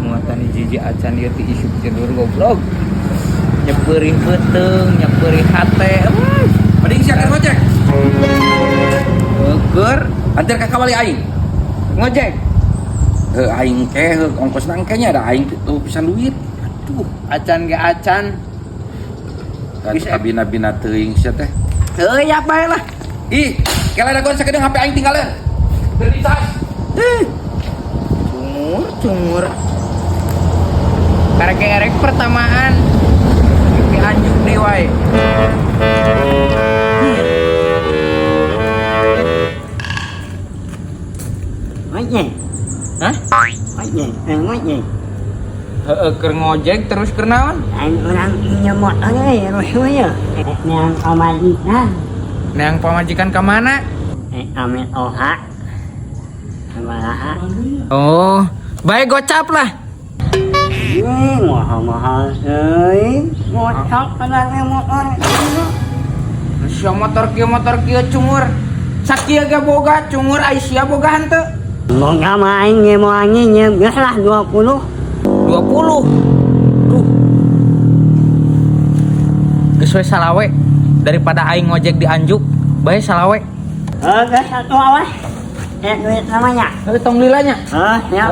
Muatan jiji acan ieu ti isuk jedur goblok. Nyepeuring beuteung, nyepeuring hate. Mending siakan ngojek. Keur Antar ka kawali aing. ngojek. Aing ke ongkos nangkanya ada aing tuh pisan duit. Aduh, acan ge acan. Kan Bisa. abina-bina teuing sia teh. Ya bae lah. Ih, kela ada sakedeung HP aing tinggalin. Beri tas. Cungur. Karek erek pertamaan. Ki anjuk deui wae. Ngojek, Hah? ngojek. Keur ngojek terus keur naon? Aing urang pinjam motor euy, rusuh Neang pamajikan, Neang pamajikan ka mana? Amin OH. Sabaraha. Oh, bae gocap lah. Mahal-mahal euy. Ngocok kana motor. Sia motor kieu cungur. Sakieu ge boga cungur ai sia boga henteu. Boga mah aing ge moal nginjem geus lah 20. 20. Duh. Geus we salawe daripada aing ngojek di Anjuk, bae salawe. Geus satu awas. Duit namanya. Tong lilanya. Ya.